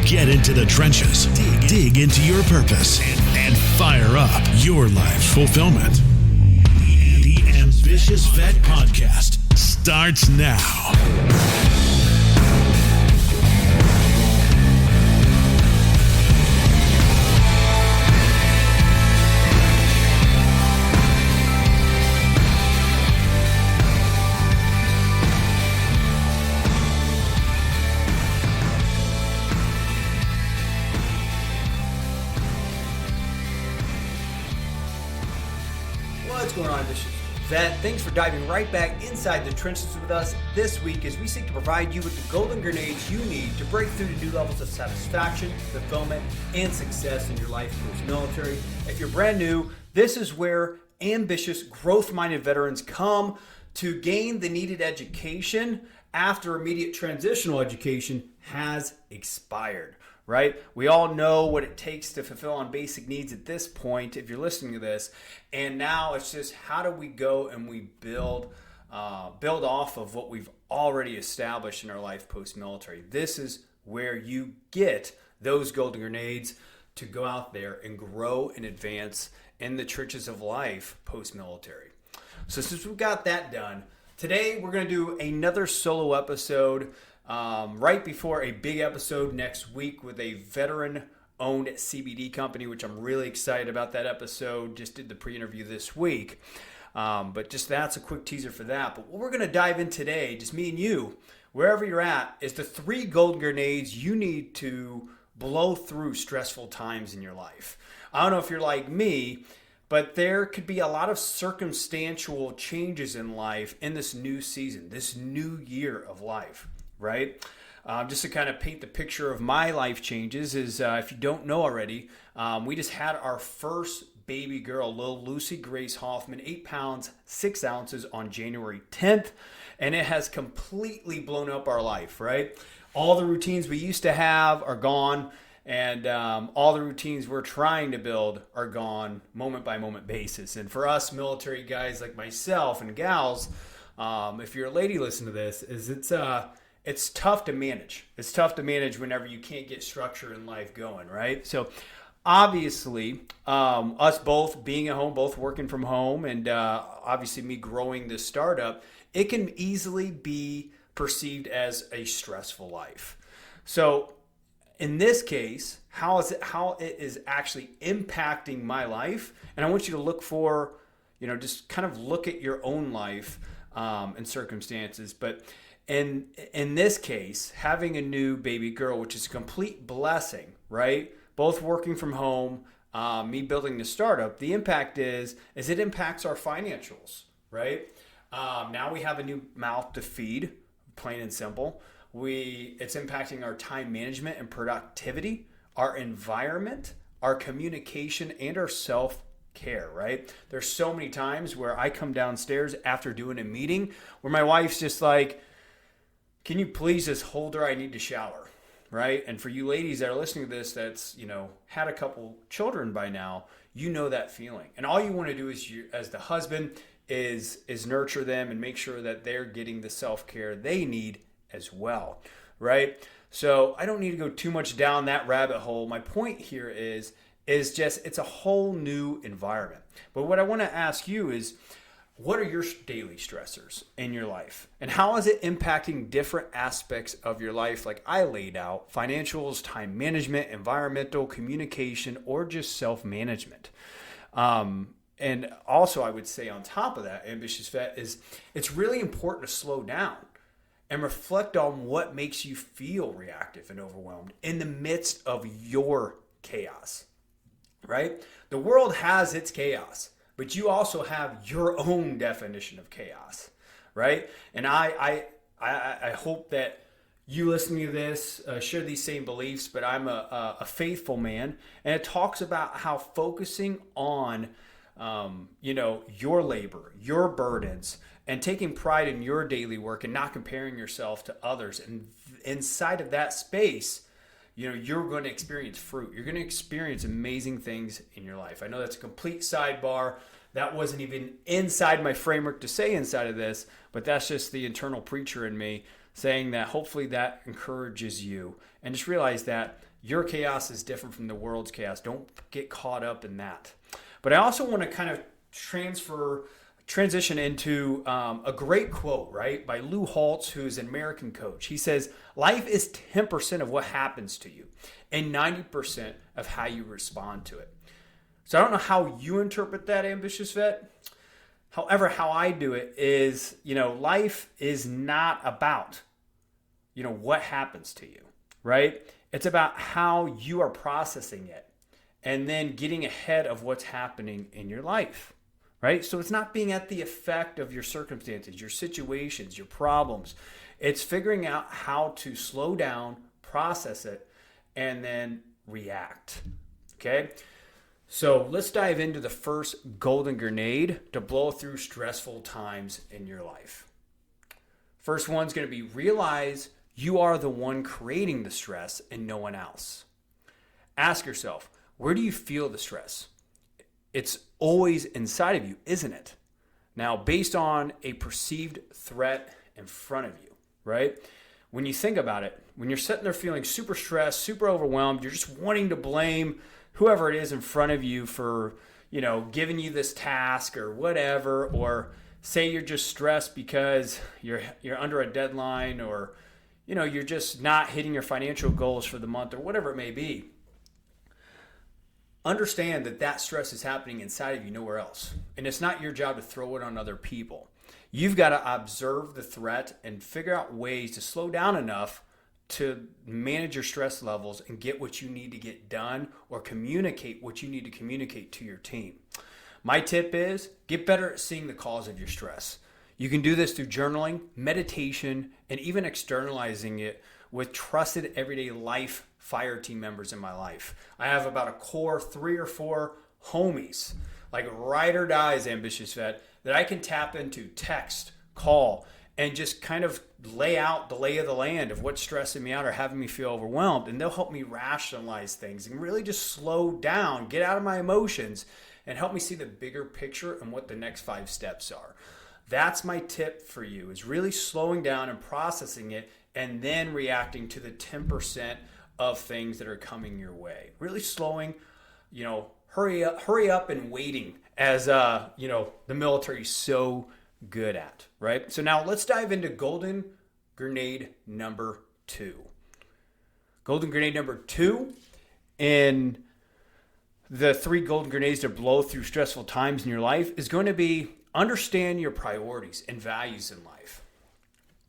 Get into the trenches, dig into your purpose, and fire up your life's fulfillment. The Ambitious Vet Podcast starts now. What's going on, Ambitious Vet? Thanks for diving right back inside the trenches with us this week as we seek to provide you with the golden grenades you need to break through to new levels of satisfaction, fulfillment, and success in your life post-military. If you're brand new, this is where ambitious, growth-minded veterans come to gain the needed education after immediate transitional education has expired. Right? We all know what it takes to fulfill on basic needs at this point, if you're listening to this. And now it's just how do we go and we build off of what we've already established in our life post-military. This is where you get those golden grenades to go out there and grow and advance in the trenches of life post-military. So since we've got that done, today we're going to do another solo episode right before a big episode next week with a veteran-owned CBD company, which I'm really excited about that episode. Just did the pre-interview this week. But just that's a quick teaser for that. But what we're going to dive in today, just me and you, wherever you're at, is the 3 golden grenades you need to blow through stressful times in your life. I don't know if you're like me, but there could be a lot of circumstantial changes in life in this new season, this new year of life. Right? Just to kind of paint the picture of my life changes is, if you don't know already, we just had our first baby girl, little Lucy Grace Hoffman, 8 pounds, 6 ounces on January 10th. And it has completely blown up our life, right? All the routines we used to have are gone. And all the routines we're trying to build are gone moment by moment basis. And for us military guys like myself and gals, if you're a lady listening to this, it's tough to manage. It's tough to manage whenever you can't get structure in life going, right? So obviously, us both being at home, both working from home, and obviously me growing this startup, it can easily be perceived as a stressful life. So in this case, how it is actually impacting my life, and I want you to look for, just kind of look at your own life and circumstances, but in this case, having a new baby girl, which is a complete blessing, right? Both working from home, me building the startup, the impact is it impacts our financials, right? Now we have a new mouth to feed, plain and simple. It's impacting our time management and productivity, our environment, our communication, and our self-care, right? There's so many times where I come downstairs after doing a meeting where my wife's just like, can you please just hold her? I need to shower, right? And for you ladies that are listening to this, that's, had a couple children by now, you know that feeling. And all you want to do is, as the husband, is nurture them and make sure that they're getting the self-care they need as well, right? So I don't need to go too much down that rabbit hole. My point here is just, it's a whole new environment. But what I want to ask you is, what are your daily stressors in your life? And how is it impacting different aspects of your life like I laid out? Financials, time management, environmental, communication, or just self-management. And also I would say on top of that, Ambitious Vet, is it's really important to slow down and reflect on what makes you feel reactive and overwhelmed in the midst of your chaos, right? The world has its chaos, but you also have your own definition of chaos, right? And I hope that you listening to this share these same beliefs, but I'm a faithful man. And it talks about how focusing on, your labor, your burdens, and taking pride in your daily work and not comparing yourself to others. And inside of that space, you're going to experience fruit. You're going to experience amazing things in your life. I know that's a complete sidebar. That wasn't even inside my framework to say inside of this, but that's just the internal preacher in me saying that hopefully that encourages you. And just realize that Your chaos is different from the world's chaos. Don't get caught up in that. But I also want to kind of transition into a great quote, right, by Lou Holtz, who's an American coach. He says, life is 10% of what happens to you and 90% of how you respond to it. So I don't know how you interpret that, Ambitious Vet. However, how I do it is, life is not about, what happens to you, right? It's about how you are processing it and then getting ahead of what's happening in your life, right? So it's not being at the effect of your circumstances, your situations, your problems. It's figuring out how to slow down, process it, and then react, okay? So let's dive into the first golden grenade to blow through stressful times in your life. First one's going to be realize you are the one creating the stress and no one else. Ask yourself, where do you feel the stress? It's always inside of you, isn't it? Now, based on a perceived threat in front of you, right? When you think about it, when you're sitting there feeling super stressed, super overwhelmed, you're just wanting to blame whoever it is in front of you for, giving you this task or whatever, or say you're just stressed because you're under a deadline, or, you're just not hitting your financial goals for the month, or whatever it may be. Understand that stress is happening inside of you, nowhere else. And it's not your job to throw it on other people. You've got to observe the threat and figure out ways to slow down enough to manage your stress levels and get what you need to get done, or communicate what you need to communicate to your team. My tip is get better at seeing the cause of your stress. You can do this through journaling, meditation, and even externalizing it with trusted everyday life fire team members in my life. I have about a core 3 or 4 homies, like ride or dies, Ambitious Vet, that I can tap into, text, call, and just kind of lay out the lay of the land of what's stressing me out or having me feel overwhelmed. And they'll help me rationalize things and really just slow down, get out of my emotions, and help me see the bigger picture and what the next 5 steps are. That's my tip for you, is really slowing down and processing it and then reacting to the 10% of things that are coming your way. Really slowing, hurry up and waiting, as the military is so good at, right? So now let's dive into golden grenade number 2. Golden grenade number 2 in the 3 golden grenades to blow through stressful times in your life is going to be understand your priorities and values in life.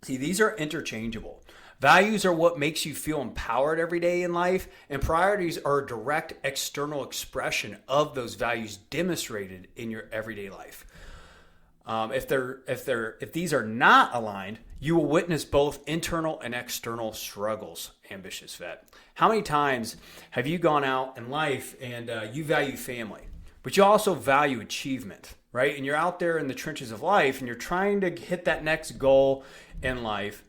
See, these are interchangeable. Values are what makes you feel empowered every day in life, and priorities are a direct external expression of those values demonstrated in your everyday life. If these are not aligned, you will witness both internal and external struggles, Ambitious Vet. How many times have you gone out in life and you value family, but you also value achievement, right? And you're out there in the trenches of life and you're trying to hit that next goal in life,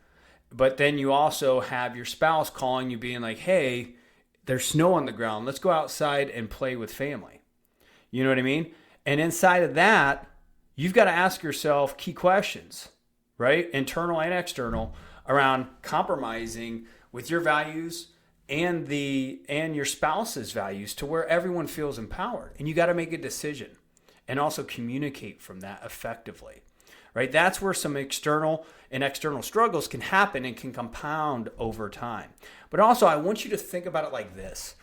but then you also have your spouse calling you being like, hey, there's snow on the ground. Let's go outside and play with family. You know what I mean? And inside of that, you've got to ask yourself key questions, right? Internal and external, around compromising with your values and your spouse's values to where everyone feels empowered. And you got to make a decision and also communicate from that effectively, right? That's where some internal and external struggles can happen and can compound over time. But also, I want you to think about it like this.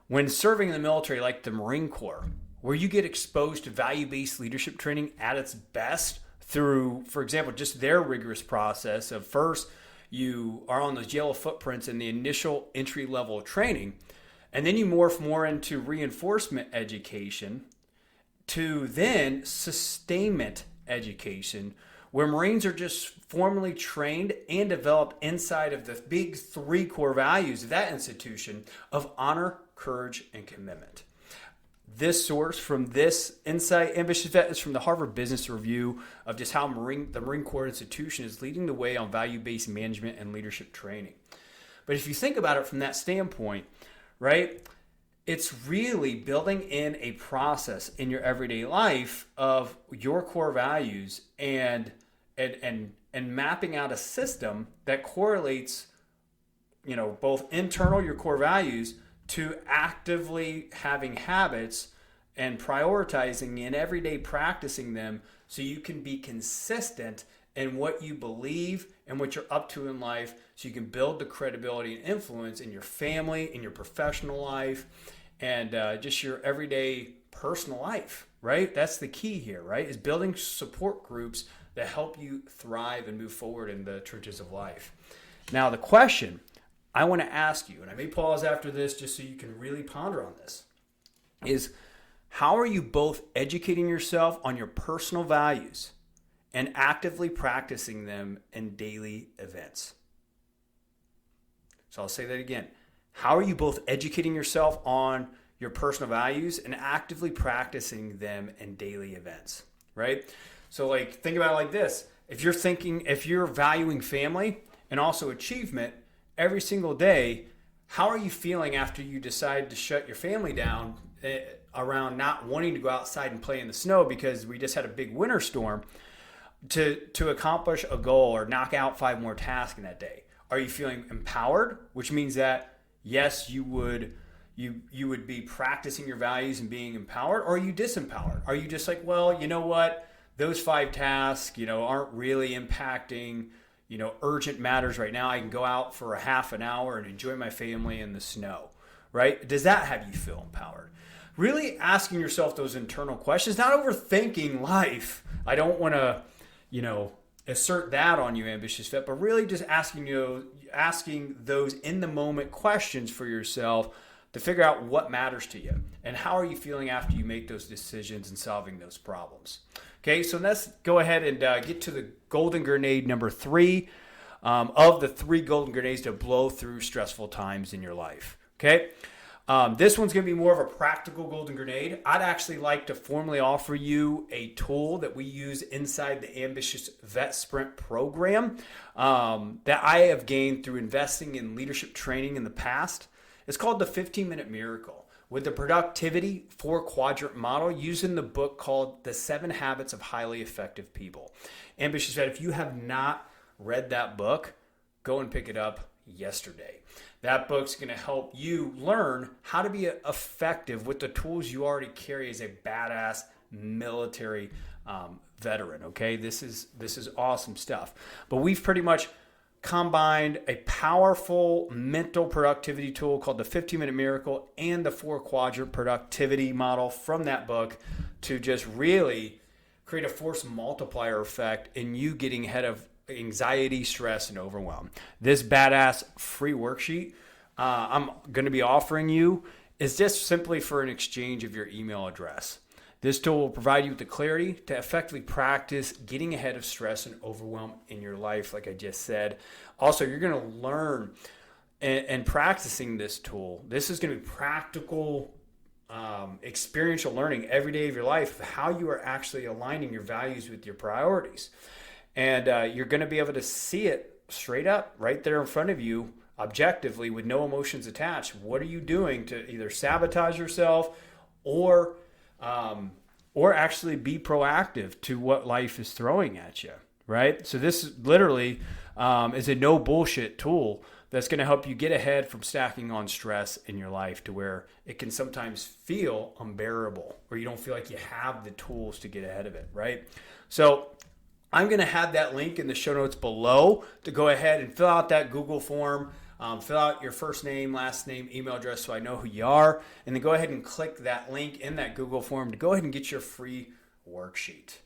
When serving in the military, like the Marine Corps, where you get exposed to value-based leadership training at its best through, for example, just their rigorous process of first, you are on those yellow footprints in the initial entry level of training, and then you morph more into reinforcement education to then sustainment education, where Marines are just formally trained and developed inside of the big 3 core values of that institution of honor, courage, and commitment. This source from this insight, Ambitious Vet, is from the Harvard Business Review of just how the Marine Corps institution is leading the way on value-based management and leadership training. But if you think about it from that standpoint, right, it's really building in a process in your everyday life of your core values and mapping out a system that correlates, both internal, your core values, to actively having habits and prioritizing and everyday practicing them so you can be consistent in what you believe and what you're up to in life, so you can build the credibility and influence in your family, in your professional life, and just your everyday personal life, right? That's the key here, right? Is building support groups that help you thrive and move forward in the trenches of life. Now, the question I want to ask you, and I may pause after this just so you can really ponder on this, is how are you both educating yourself on your personal values and actively practicing them in daily events? So I'll say that again. How are you both educating yourself on your personal values and actively practicing them in daily events, right? So like, think about it like this. If you're valuing family and also achievement every single day, how are you feeling after you decide to shut your family down around not wanting to go outside and play in the snow because we just had a big winter storm to accomplish a goal or knock out 5 more tasks in that day? Are you feeling empowered, which means that yes, you would be practicing your values and being empowered? Or are you disempowered? Are you just like, well, you know what, those 5 tasks, aren't really impacting, urgent matters right now. I can go out for a half an hour and enjoy my family in the snow, right? Does that have you feel empowered? Really asking yourself those internal questions, not overthinking life. I don't want to, assert that on you, Ambitious Vet, but really just asking those in the moment questions for yourself to figure out what matters to you and how are you feeling after you make those decisions and solving those problems. Okay, so let's go ahead and get to the golden grenade number 3 of the 3 golden grenades to blow through stressful times in your life. Okay. This one's going to be more of a practical golden grenade. I'd actually like to formally offer you a tool that we use inside the Ambitious Vet Sprint program that I have gained through investing in leadership training in the past. It's called the 15-Minute Miracle with the productivity 4-quadrant model used in the book called The 7 Habits of Highly Effective People. Ambitious Vet, if you have not read that book, go and pick it up yesterday. That book's going to help you learn how to be effective with the tools you already carry as a badass military veteran. Okay, this is awesome stuff. But we've pretty much combined a powerful mental productivity tool called the 15-Minute Miracle and the 4-quadrant productivity model from that book to just really create a force multiplier effect in you getting ahead of anxiety, stress, and overwhelm. This badass free worksheet I'm going to be offering you is just simply for an exchange of your email address. This tool will provide you with the clarity to effectively practice getting ahead of stress and overwhelm in your life, like I just said. Also, you're going to learn and practicing this tool. This is going to be practical, experiential learning every day of your life of how you are actually aligning your values with your priorities. And you're going to be able to see it straight up right there in front of you, objectively, with no emotions attached. What are you doing to either sabotage yourself or actually be proactive to what life is throwing at you, right? So this literally is a no bullshit tool that's going to help you get ahead from stacking on stress in your life to where it can sometimes feel unbearable or you don't feel like you have the tools to get ahead of it, right? So I'm going to have that link in the show notes below to go ahead and fill out that Google form. Fill out your first name, last name, email address so I know who you are. And then go ahead and click that link in that Google form to go ahead and get your free worksheet.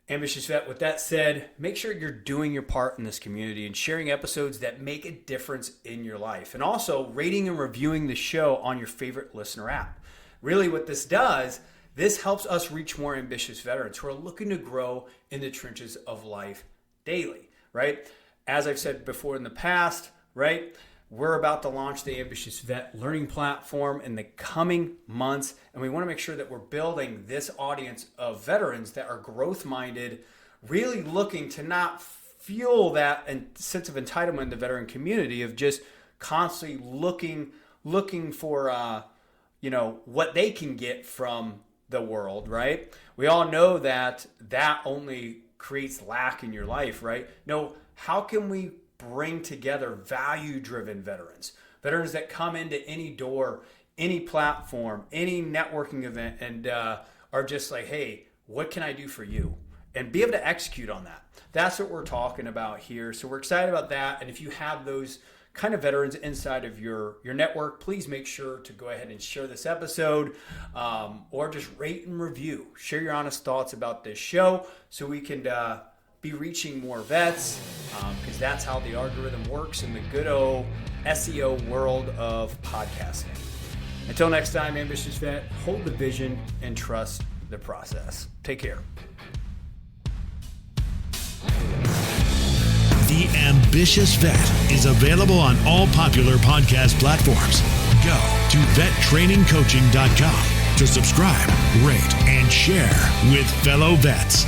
Ambitious Vet, with that said, make sure you're doing your part in this community and sharing episodes that make a difference in your life. And also rating and reviewing the show on your favorite listener app. Really what this does, this helps us reach more ambitious veterans who are looking to grow in the trenches of life daily, right? As I've said before in the past, right? We're about to launch the Ambitious Vet Learning Platform in the coming months, and we want to make sure that we're building this audience of veterans that are growth-minded, really looking to not feel that sense of entitlement in the veteran community of just constantly looking for, what they can get from the world, right? We all know that only creates lack in your life, right? No, how can we bring together value-driven veterans veterans that come into any door, any platform, any networking event, and are just like, hey, what can I do for you? And be able to execute on that. That's what we're talking about here. So we're excited about that. And if you have those kind of veterans inside of your network, please make sure to go ahead and share this episode, or just rate and review. Share your honest thoughts about this show so we can be reaching more vets, because that's how the algorithm works in the good old SEO world of podcasting. Until next time, Ambitious Vet, hold the vision and trust the process. Take care. The Ambitious Vet is available on all popular podcast platforms. Go to vettrainingcoaching.com to subscribe, rate, and share with fellow vets.